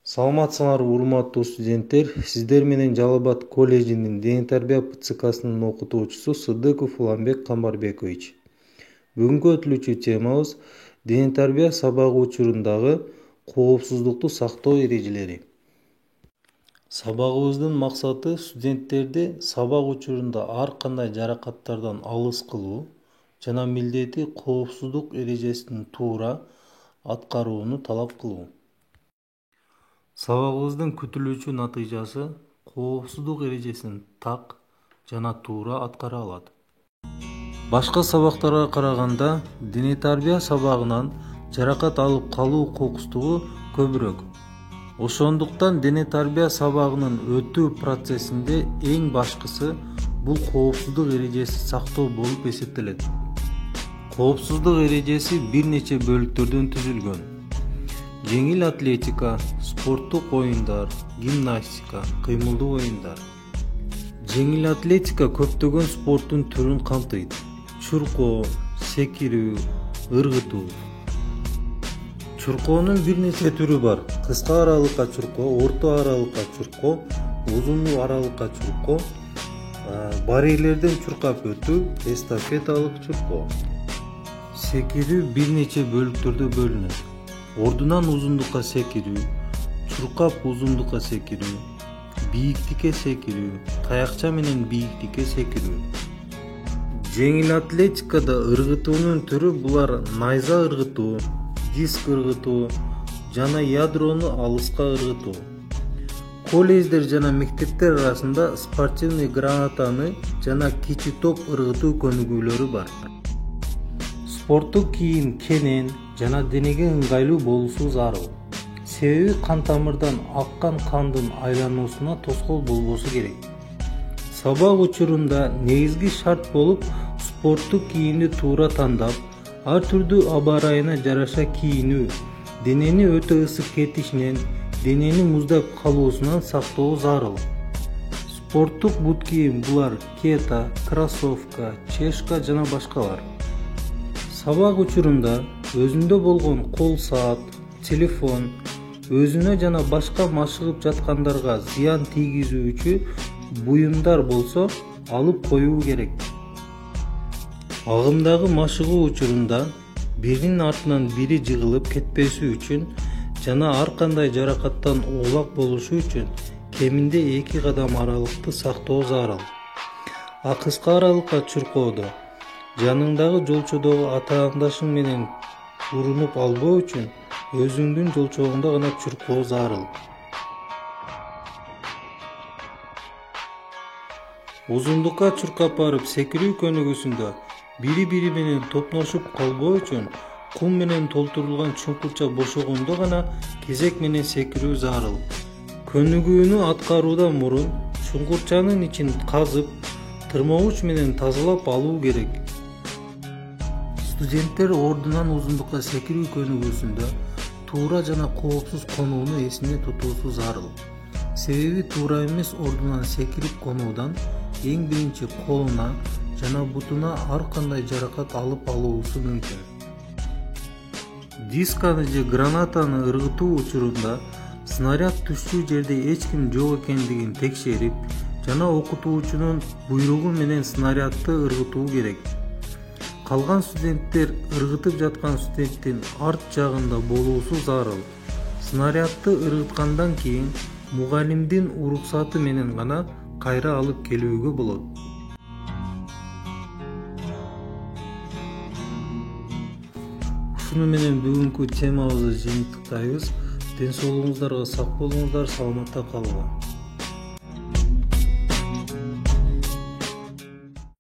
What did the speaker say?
Саламатсыңарбы урматтуу студенттер, сиздер менен Жалал Абад колледжинин дене тарбия ПЦКсынын окутуучусу Сыдыков Уламбек Камбарбекович. Бүгүнкү өтүлүүчү темабыз дене тарбия сабагы учурундагы коопсуздукту сактоо эрежелери. Сабагыбыздын максаты студенттерди сабак учурунда ар кандай жаракаттардан алыс кылуу жана милдети коопсуздук эрежесин туура аткарууну талап кылуу. Сабагыбыздын күтүлүүчү натыйжасы коопсуздук эрежесин так жана туура аткара алат. Башка сабактарга караганда дене тарбия сабагынан жаракат алып калуу кокустугу көбүрөөк. Ошондуктан дене тарбия сабагынын өтүү процессинде эң башкысы бул коопсуздук эрежесин сактоо болуп эсептелет. Коопсуздук эрежеси бир нече бөлүктөрдөн түзүлгөн. Жеңил атлетика, спорттук оюндар, гимнастика, кыймылдуу оюндар. Жеңил атлетика көптөгөн спорттун түрүн камтыйт. Чуркоо, секирүү, ыргытуу. Чуркоонун бир нече түрү бар. Кыска аралыкка чуркоо, орто аралыкка чуркоо, узун аралыкка чуркоо, барьерлерден чуркап өтүү, эстафеталык чуркоо. Секирүү бир нече бөлүктөрдө бөлүнөт. Ордунан узундукка секирүү, чуркап узундукка секирүү, бийиктикке секирүү, таякча менен бийиктикке секирүү. Жеңил атлетикада ыргытуунун түрү булар найза ыргытуу, диск ыргытуу жана ядрону алыска ыргытуу. Колледждер жана мектептер арасында спортивный гранатаны жана кичи топ ыргытуу көнүгүүлөрү бар. Спорттук кийим кенен жана денеге ыңгайлуу болуусу зарыл. Себеби кан тамырдан аккан кандын айлануусуна тоскоол болбосу керек. Сабак учурунда негизги шарт болуп спорттук кийимди туура тандап, ар түрдүү аба ырайына жараша кийинүү, денени өтө ысык кетишинен, денени муздап калуусунан сактоо зарыл. Спорттук бут кийим булар кета, кроссовка, чешка жана башкалар. Сабак учурунда өзүндө болгон кол саат, телефон, өзүнө жана башка машыгып жаткандарга зыян тийгизүүчү буюмдар болсо алып коюу керек. Агымдагы машыгуу учурунда биринин артынан бири жыгылып кетпеси үчүн жана ар кандай жаракаттан оолак болушу үчүн кеминде 2 кадам аралыкты сактоо зарыл. Кыска аралыкка чуркоодо жаныңдагы жолчодогу атаандашың менен урунуп албоо үчүн өзүңдүн жолчогуңда гана чуркоо зарыл. Узундукка чуркап барып секирүү көнүгүүсүндө бири-бири менен топношуп калбоо үчүн кум менен толтурулган чуңкурча бошогондо гана кезек менен секирүү зарыл. Көнүгүүнү аткаруудан мурун чуңкурчанын ичин казып, тырмогуч менен тазалап алуу керек. Студенттер ордунан узундукка секирүү көнүгүүсүндө туура жана коопсуз конууну эсине тутуусу зарыл. Себеби туура эмес ордунан секирип конуудан эң биринчи колуна жана бутуна ар кандай жаракат алып алуусу мүмкүн. Дисканы же гранатаны ыргытуу учурунда снаряд түшчү жерде эч ким жок экендигин текшерип жана окутуучунун буйругу менен снарядты ыргытуу керек. Калган студенттер ыргытып жаткан студенттин арт жагында болуусу зарыл. Снарядты ыргыткандан кийин мугалимдин уруксаты менен гана кайра алып келүүгө болот. Ушуну менен бүгүнкү темабызды жыйынтыктайбыз. Ден соолугуңуздарга сак болуңуздар, саламатта калыңыздар.